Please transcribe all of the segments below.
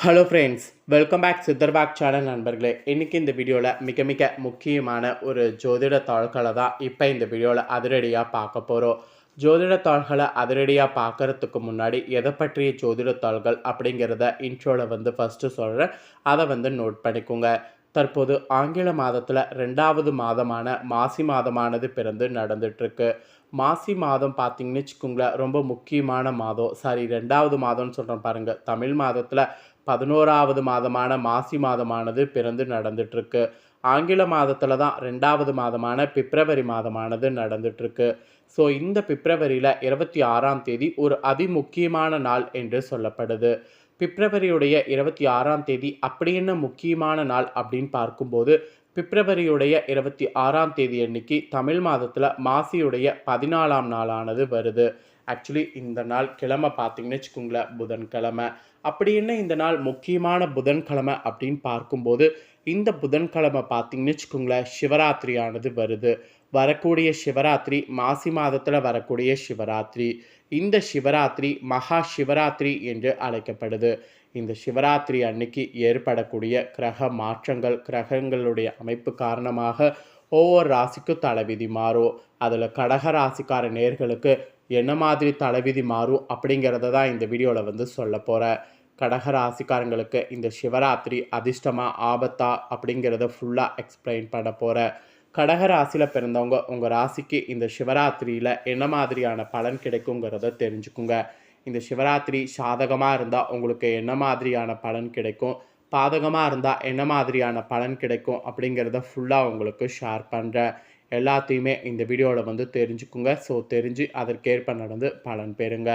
Hello friends, welcome back சித்தர்பாக் channel நண்பர்களே. இன்றைக்கி இந்த வீடியோவில் மிக முக்கியமான ஒரு ஜோதிட தாள்களை தான் இப்போ இந்த வீடியோவில் அதிரடியாக பார்க்க போகிறோம். ஜோதிட தாள்களை அதிரடியாக பார்க்குறதுக்கு முன்னாடி எதை பற்றிய ஜோதிட தாள்கள் அப்படிங்கிறத இன்ட்ரோவில் ஃபஸ்ட்டு சொல்கிறேன். அதை நோட் பண்ணிக்கோங்க. தற்போது ஆங்கில மாதத்தில் 2வது மாதமான மாசி மாதமானது பிறந்து நடந்துகிட்ருக்கு. மாசி மாதம் பார்த்திங்கன்னு வச்சுக்கோங்களேன், ரொம்ப முக்கியமான மாதம். 2வது மாதம்னு சொல்கிறேன் பாருங்கள். தமிழ் மாதத்தில் 11வது மாதமான மாசி மாதமானது பிறந்து நடந்துகிட்ருக்கு. ஆங்கில மாதத்தில் தான் 2வது மாதமான பிப்ரவரி மாதமானது நடந்துகிட்ருக்கு. ஸோ இந்த பிப்ரவரியில் 26ஆம் தேதி ஒரு அதிமுக்கியமான நாள் என்று சொல்லப்படுது. பிப்ரவரியுடைய 26ஆம் தேதி அப்படி என்ன முக்கியமான நாள் அப்படின்னு பார்க்கும்போது, பிப்ரவரியுடைய 26ஆம் தேதி அன்னைக்கு தமிழ் மாதத்தில் மாசியுடைய 14ஆம் நாளானது வருது. ஆக்சுவலி இந்த நாள் கிழமை பார்த்திங்கன்னு வச்சுக்கோங்களேன், புதன்கிழமை. அப்படி என்ன இந்த நாள் முக்கியமான புதன்கிழமை அப்படின்னு பார்க்கும்போது, இந்த புதன்கிழமை பார்த்திங்கன்னு வச்சுக்கோங்களேன், சிவராத்திரியானது வருது. வரக்கூடிய சிவராத்திரி மாசி மாதத்தில் வரக்கூடிய சிவராத்திரி. இந்த சிவராத்திரி மகா சிவராத்திரி என்று அழைக்கப்படுது. இந்த சிவராத்திரி அன்னைக்கு ஏற்படக்கூடிய கிரக மாற்றங்கள், கிரகங்களுடைய அமைப்பு காரணமாக ஒவ்வொரு ராசிக்கும் தலைவிதி மாறும். அதில் கடக ராசிக்கார நேர்களுக்கு என்ன மாதிரி தலைவிதி மாறும் அப்படிங்கிறத தான் இந்த வீடியோவில் சொல்ல போகிறேன். கடக ராசிக்காரங்களுக்கு இந்த சிவராத்திரி அதிர்ஷ்டமா ஆபத்தா அப்படிங்கிறத ஃபுல்லாக எக்ஸ்பிளைன் பண்ண போகிறேன். கடக ராசியில் பிறந்தவங்க உங்கள் ராசிக்கு இந்த சிவராத்திரியில் என்ன மாதிரியான பலன் கிடைக்குங்கிறத தெரிஞ்சுக்குங்க. இந்த சிவராத்திரி சாதகமாக இருந்தால் உங்களுக்கு என்ன மாதிரியான பலன் கிடைக்கும், பாதகமாக இருந்தால் என்ன மாதிரியான பலன் கிடைக்கும் அப்படிங்கிறத ஃபுல்லாக உங்களுக்கு ஷேர் பண்ணுறேன். எல்லாத்தையுமே இந்த வீடியோவில் தெரிஞ்சுக்குங்க. ஸோ தெரிஞ்சு அதற்கேற்ப நடந்து பலன் பெறுங்க.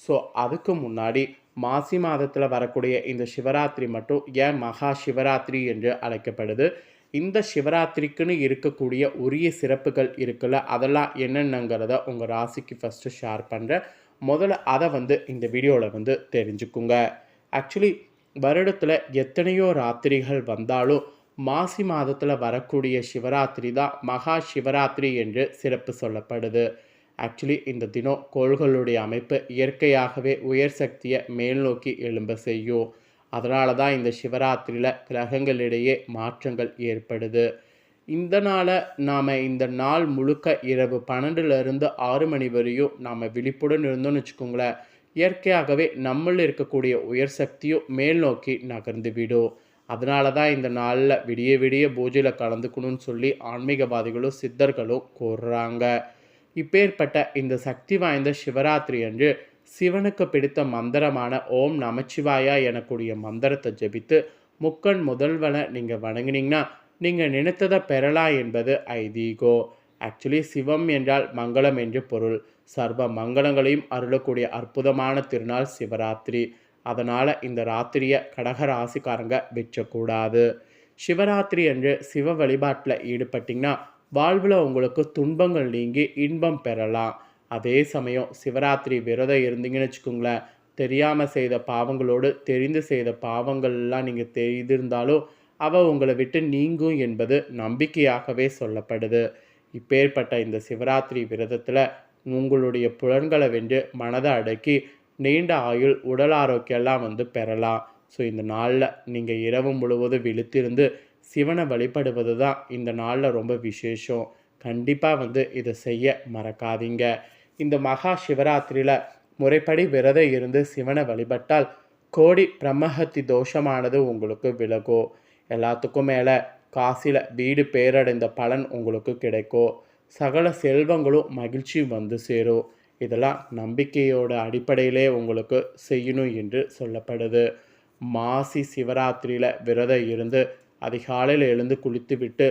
ஸோ அதுக்கு முன்னாடி மாசி மாதத்தில் வரக்கூடிய இந்த சிவராத்திரி மட்டும் ஏன் மகா சிவராத்திரி என்று அழைக்கப்படுது, இந்த சிவராத்திரிக்குன்னு இருக்கக்கூடிய உரிய சிறப்புகள் இருக்குல்ல, அதெல்லாம் என்னென்னங்கிறத உங்கள் ராசிக்கு ஃபஸ்ட்டு ஷேர் பண்ணுறேன். முதல்ல அதை இந்த வீடியோவில் தெரிஞ்சுக்குங்க. ஆக்சுவலி வருடத்தில் எத்தனையோ ராத்திரிகள் வந்தாலும் மாசி மாதத்தில் வரக்கூடிய சிவராத்திரி தான் மகா சிவராத்திரி என்று சிறப்பு சொல்லப்படுது. ஆக்சுவலி இந்த தினம் கோள்களுடைய அமைப்பு இயற்கையாகவே உயர் சக்தியை மேல் நோக்கி எழும்ப செய்யும். அதனால தான் இந்த சிவராத்திரியில் கிரகங்களிடையே மாற்றங்கள் ஏற்படுது. இந்த நாளை நாம் இந்த நாள் முழுக்க இரவு 12லேருந்து 6 மணி வரையும் நாம் விழிப்புடன் இருந்தோம்னு வச்சுக்கோங்களேன், இயற்கையாகவே நம்மளில் இருக்கக்கூடிய உயர் சக்தியும் மேல் நோக்கி நகர்ந்து விடும். அதனால தான் இந்த நாளில் விடிய விடிய பூஜையில் கலந்துக்கணும்னு சொல்லி ஆன்மீகவாதிகளும் சித்தர்களும் கூறுறாங்க. இப்பேற்பட்ட இந்த சக்தி வாய்ந்த சிவராத்திரி அன்று சிவனுக்கு பிடித்த மந்திரமான ஓம் நமச்சிவாயா எனக்கூடிய மந்திரத்தை ஜபித்து முக்கண் முதல்வனை நீங்கள் வணங்கினீங்கன்னா நீங்கள் நினைத்ததை பெறலாம் என்பது ஐதீகோ. ஆக்சுவலி சிவம் என்றால் மங்களம் என்று பொருள். சர்வ மங்களங்களையும் அருளக்கூடிய அற்புதமான திருநாள் சிவராத்திரி. அதனால் இந்த ராத்திரியை கடக ராசிக்காரங்க விற்றக்கூடாது. சிவராத்திரி அன்று சிவ வழிபாட்டில் ஈடுபட்டிங்கன்னா வாழ்வில் உங்களுக்கு துன்பங்கள் நீங்கி இன்பம் பெறலாம். அதே சமயம் சிவராத்திரி விரதம் இருந்தீங்கன்னு வச்சுக்கோங்களேன், தெரியாமல் செய்த பாவங்களோடு தெரிந்து செய்த பாவங்கள்லாம் நீங்கள் தெரிந்திருந்தாலும் அவள் உங்களை விட்டு நீங்கும் என்பது நம்பிக்கையாகவே சொல்லப்படுது. இப்பேற்பட்ட இந்த சிவராத்திரி விரதத்தில் உங்களுடைய புலன்களை வென்று மனதை அடக்கி நீண்ட ஆயுள் உடல் ஆரோக்கியெல்லாம் பெறலாம். ஸோ இந்த நாளில் நீங்கள் இரவு முழுவதும் விழித்திருந்து சிவனை வழிபடுவது தான் இந்த நாளில் ரொம்ப விசேஷம். கண்டிப்பாக இதை செய்ய மறக்காதீங்க. இந்த மகா சிவராத்திரியில் முறைப்படி விரதம் இருந்து சிவனை வழிபட்டால் கோடி பிரம்மஹத்தி தோஷமானது உங்களுக்கு விலகும். எல்லாத்துக்கும் மேலே காசில் வீடு பேரடைந்த பலன் உங்களுக்கு கிடைக்கும். சகல செல்வங்களும் மகிழ்ச்சியும் சேரும். இதெல்லாம் நம்பிக்கையோட அடிப்படையிலே உங்களுக்கு செய்யணும் என்று சொல்லப்படுது. மாசி சிவராத்திரியில் விரதம் இருந்து அதிகாலையில் எழுந்து குளித்து விட்டு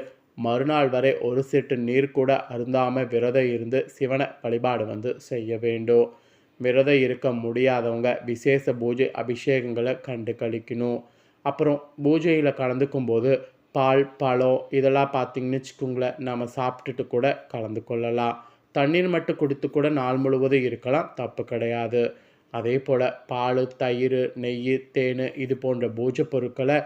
மறுநாள் வரை ஒரு செட்டு நீர் கூட அருந்தாமல் விரதம் இருந்து சிவனை வழிபாடு செய்ய வேண்டும். விரதம் இருக்க முடியாதவங்க விசேஷ பூஜை அபிஷேகங்களை கண்டு கழிக்கணும். அப்புறம் பூஜையில் கலந்துக்கும் போது பால் பழம் இதெல்லாம் பார்த்திங்கன்னு வச்சுக்கோங்களேன், நம்ம சாப்பிட்டுட்டு கூட கலந்து கொள்ளலாம். தண்ணீர் மட்டும் குடித்து கூட நாள் முழுவதும் இருக்கலாம், தப்பு கிடையாது. அதே போல் பால், தயிர், நெய், தேன் இது போன்ற பூஜை பொருட்களை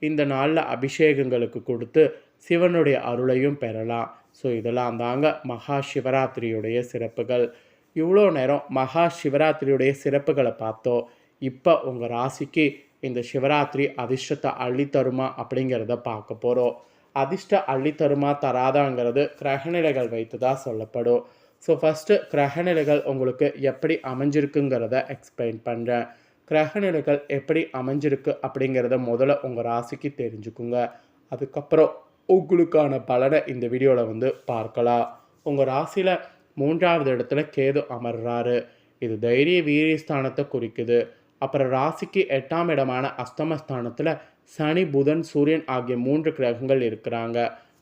இந்த நாளில் அபிஷேகங்களுக்கு கொடுத்து சிவனுடைய அருளையும் பெறலாம். ஸோ இதெல்லாம் தாங்க மகா சிவராத்திரியுடைய சிறப்புகள். இவ்வளோ நேரம் மகா சிவராத்திரியுடைய சிறப்புகளை பார்த்தோம். இப்போ உங்கள் ராசிக்கு இந்த சிவராத்திரி அதிர்ஷ்டத்தை அள்ளி தருமா அப்படிங்கிறத பார்க்க போகிறோம். அதிர்ஷ்ட அள்ளி தருமா தராதாங்கிறது கிரகநிலைகள் வைத்து தான் சொல்லப்படும். ஸோ ஃபஸ்ட்டு கிரகநிலைகள் உங்களுக்கு எப்படி அமைஞ்சிருக்குங்கிறத எக்ஸ்பிளைன் பண்ணுறேன். கிரகநிலைகள் எப்படி அமைஞ்சிருக்கு அப்படிங்கிறத முதல்ல உங்கள் ராசிக்கு தெரிஞ்சுக்குங்க. அதுக்கப்புறம் உங்களுக்கான பலனை இந்த வீடியோவில் பார்க்கலாம். உங்கள் ராசியில் 3வது இடத்துல கேது அமர்றாரு. இது தைரிய வீரியஸ்தானத்தை குறிக்குது. அப்புறம் ராசிக்கு 8ஆம் இடமான அஸ்தமஸ்தானத்தில் சனி, புதன், சூரியன் ஆகிய 3 கிரகங்கள் இருக்கிறாங்க.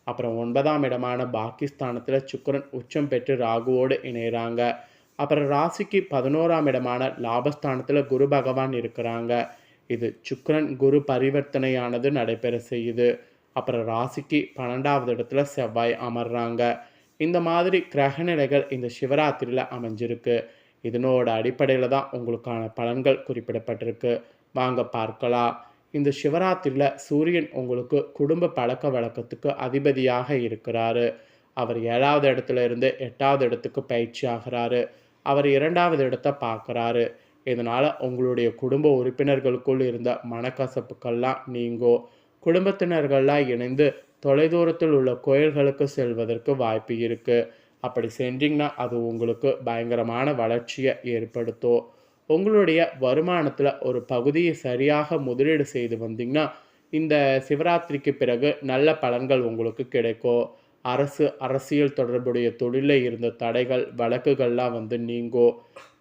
அப்புறம் 9ஆம் இடமான பாக்கிஸ்தானத்தில் சுக்கிரன் உச்சம் பெற்று ராகுவோடு இணைகிறாங்க. அப்புறம் ராசிக்கு 11ஆம் இடமான லாபஸ்தானத்தில் குரு பகவான் இருக்கிறாங்க. இது சுக்கிரன் குரு பரிவர்த்தனையானது நடைபெற செய்யுது. அப்புறம் ராசிக்கு 12வது இடத்துல செவ்வாய் அமர்றாங்க. இந்த மாதிரி கிரகநிலைகள் இந்த சிவராத்திரியில் அமைஞ்சிருக்கு. இதனோட அடிப்படையில் தான் உங்களுக்கான பலன்கள் குறிப்பிடப்பட்டிருக்கு. வாங்க பார்க்கலாம். இந்த சிவராத்திரியில் சூரியன் உங்களுக்கு குடும்ப பழக்க வழக்கத்துக்கு அதிபதியாக இருக்கிறாரு. அவர் 7வது இடத்துல இருந்து 8வது இடத்துக்கு பயிற்சி ஆகிறாரு. அவர் 2வது இடத்தை பார்க்குறாரு. இதனால் உங்களுடைய குடும்ப உறுப்பினர்களுக்குள் இருந்த மனக்கசப்புக்கெல்லாம் நீங்கும். குடும்பத்தினர்கள்லாம் இணைந்து தொலைதூரத்தில் உள்ள கோயில்களுக்கு செல்வதற்கு வாய்ப்பு இருக்குது. அப்படி செஞ்சீங்கன்னா அது உங்களுக்கு பயங்கரமான வளர்ச்சியை ஏற்படுத்தும். உங்களுடைய வருமானத்தில் ஒரு பகுதியை சரியாக முதலீடு செய்து வந்தீங்கன்னா இந்த சிவராத்திரிக்கு பிறகு நல்ல பலன்கள் உங்களுக்கு கிடைக்கும். அரசியல் தொடர்புடைய தொழிலில் இருந்த தடைகள் வழக்குகள்லாம் நீங்கும்.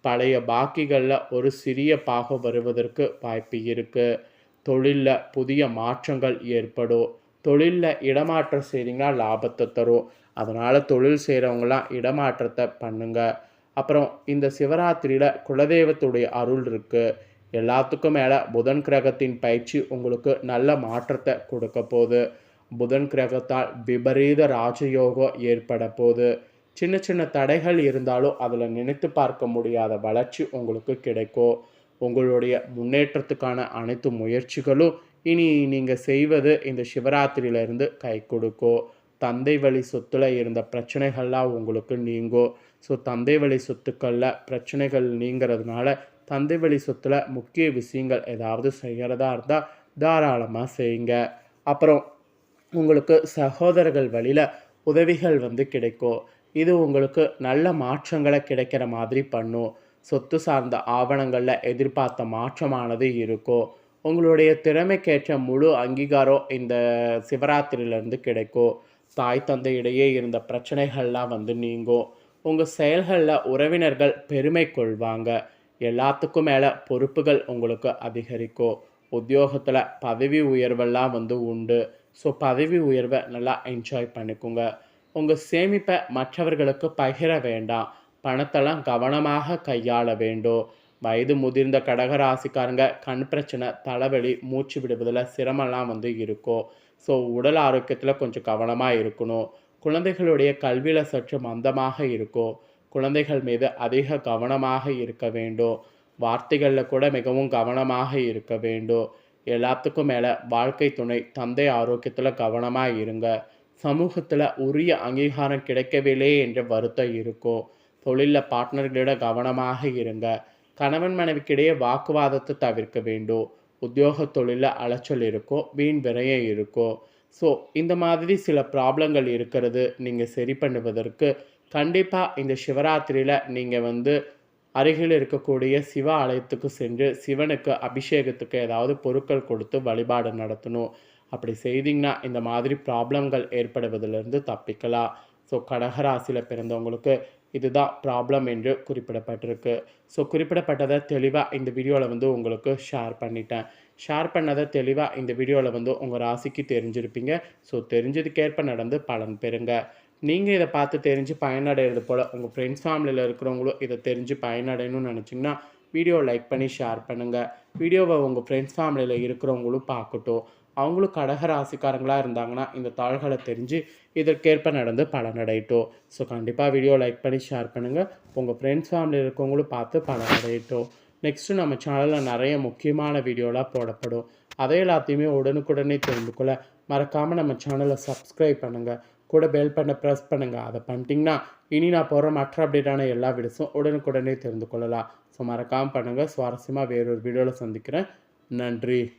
பழைய பாக்கிகளில் ஒரு சிறிய பாகம் வருவதற்கு வாய்ப்பு இருக்குது. தொழிலில் புதிய மாற்றங்கள் ஏற்படும். தொழிலில் இடமாற்றம் செய்தீங்கன்னா லாபத்தை தரும். அதனால் தொழில் செய்கிறவங்களாம் இடமாற்றத்தை பண்ணுங்கள். அப்புறம் இந்த சிவராத்திரியில் குலதெய்வத்துடைய அருள் இருக்குது. எல்லாத்துக்கும் மேலே புதன் கிரகத்தின் பயிற்சி உங்களுக்கு நல்ல மாற்றத்தை கொடுக்க போகுது. புதன் கிரகத்தால் விபரீத ராஜயோகம் ஏற்பட போகுது. சின்ன சின்ன தடைகள் இருந்தாலும் அதில் நினைத்து பார்க்க முடியாத வளர்ச்சி உங்களுக்கு கிடைக்கும். உங்களுடைய முன்னேற்றத்துக்கான அனைத்து முயற்சிகளும் இனி நீங்கள் செய்வது இந்த சிவராத்திரியிலிருந்து கை கொடுக்கும். தந்தை வழி சொத்தில் இருந்த பிரச்சனைகள்லாம் உங்களுக்கு நீங்கும். ஸோ தந்தை வழி சொத்துக்களில் பிரச்சனைகள் நீங்கிறதுனால தந்தை வழி சொத்தில் முக்கிய விஷயங்கள் ஏதாவது செய்கிறதா இருந்தால் தாராளமாக செய்யுங்க. அப்புறம் உங்களுக்கு சகோதரர்கள் வழியில் உதவிகள் கிடைக்கும். இது உங்களுக்கு நல்ல மாற்றங்களை கிடைக்கிற மாதிரி பண்ணும். சொத்து சார்ந்த ஆவணங்களில் எதிர்பார்த்த மாற்றமானது இருக்கும். உங்களுடைய திறமைக்கேற்ற முழு அங்கீகாரம் இந்த சிவராத்திரியிலேருந்து கிடைக்கும். தாய் தந்தை இடையே இருந்த பிரச்சனைகள்லாம் நீங்கும். உங்கள் செயல்களில் உறவினர்கள் பெருமை கொள்வாங்க. எல்லாத்துக்கும் மேலே பொறுப்புகள் உங்களுக்கு அதிகரிக்கும். உத்தியோகத்தில் பதவி உயர்வெல்லாம் உண்டு. ஸோ பதவி உயர்வை நல்லா என்ஜாய் பண்ணிக்கோங்க. உங்கள் சேமிப்பை மற்றவர்களுக்கு பகிர வேண்டாம். பணத்தெல்லாம் கவனமாக கையாள வேண்டும். வயது முதிர்ந்த கடகராசிக்காரங்க கண் பிரச்சனை, தலைவலி, மூச்சு விடுவதில் சிரமம்லாம் இருக்கும். ஸோ உடல் ஆரோக்கியத்தில் கொஞ்சம் கவனமாக இருக்கணும். குழந்தைகளுடைய கல்வியில் சற்று மந்தமாக இருக்கும். குழந்தைகள் மீது அதிக கவனமாக இருக்க வேண்டும். வார்த்தைகளில் கூட மிகவும் கவனமாக இருக்க வேண்டும். எல்லாத்துக்கும் மேலே வாழ்க்கை துணை, தந்தை ஆரோக்கியத்தில் கவனமாக இருங்க. சமூகத்தில் உரிய அங்கீகாரம் கிடைக்கவில்லை என்ற வருத்தம் இருக்கும். தொழிலில் பார்ட்னர்களிட கவனமாக இருங்க. கணவன் மனைவிக்கிடையே வாக்குவாதத்தை தவிர்க்க வேண்டும். உத்தியோக தொழிலில் அலைச்சல் இருக்கும், வீண் விரயம் இருக்கும். ஸோ இந்த மாதிரி சில ப்ராப்ளங்கள் இருக்கிறது நீங்கள் சரி பண்ணுவதற்கு கண்டிப்பாக இந்த சிவராத்திரியில் நீங்கள் அருகில் இருக்கக்கூடிய சிவ ஆலயத்துக்கு சென்று சிவனுக்கு அபிஷேகத்துக்கு ஏதாவது பொருட்கள் கொடுத்து வழிபாடு நடத்தணும். அப்படி செய்தீங்கன்னா இந்த மாதிரி ப்ராப்ளங்கள் ஏற்படுவதிலிருந்து தப்பிக்கலாம். ஸோ கடகராசியில் பிறந்தவங்களுக்கு இதுதான் ப்ராப்ளம் என்று குறிப்பிடப்பட்டிருக்கு. ஸோ குறிப்பிடப்பட்டதை தெளிவாக இந்த வீடியோவில் உங்களுக்கு ஷேர் பண்ணிட்டேன். ஷேர் பண்ணதை தெளிவாக இந்த வீடியோவில் உங்கள் ராசிக்கு தெரிஞ்சிருப்பீங்க. ஸோ தெரிஞ்சதுக்கேற்ப நடந்து பலன் பெறுங்க. நீங்கள் இதை பார்த்து தெரிஞ்சு பயனடைகிறது போல் உங்கள் ஃப்ரெண்ட்ஸ் ஃபேமிலியில் இருக்கிறவங்களும் இதை தெரிஞ்சு பயனடையணும்னு நினச்சிங்கன்னா வீடியோ லைக் பண்ணி ஷேர் பண்ணுங்கள். வீடியோவை உங்கள் ஃப்ரெண்ட்ஸ் ஃபேமிலியில் இருக்கிறவங்களும் பார்க்கட்டும். அவங்களும் கடக ராசிக்காரங்களாக இருந்தாங்கன்னா இந்த தாள்களை தெரிஞ்சு இதற்கேற்ப நடந்து பலனடையட்டும். ஸோ கண்டிப்பாக வீடியோ லைக் பண்ணி ஷேர் பண்ணுங்கள். உங்கள் ஃப்ரெண்ட்ஸ் ஃபேமிலியில் இருக்கவங்களும் பார்த்து பலனடையட்டும். நெக்ஸ்ட்டு நம்ம சேனலில் நிறைய முக்கியமான வீடியோலாம் போடப்படும். அதை எல்லாத்தையுமே உடனுக்குடனே தெரிந்து கொள்ள மறக்காமல் நம்ம சேனலை சப்ஸ்கிரைப் பண்ணுங்கள். கூட பெல் பண்ண ப்ரெஸ் பண்ணுங்கள். அதை பண்ணிட்டீங்கன்னா இனி நான் போகிற மற்ற அப்டேட்டான எல்லா வீடியோஸும் உடனுக்குடனே தெரிந்து கொள்ளலாம். ஸோ மறக்காமல் பண்ணுங்கள். சுவாரஸ்யமாக வேறொரு வீடியோவில் சந்திக்கிறேன். நன்றி.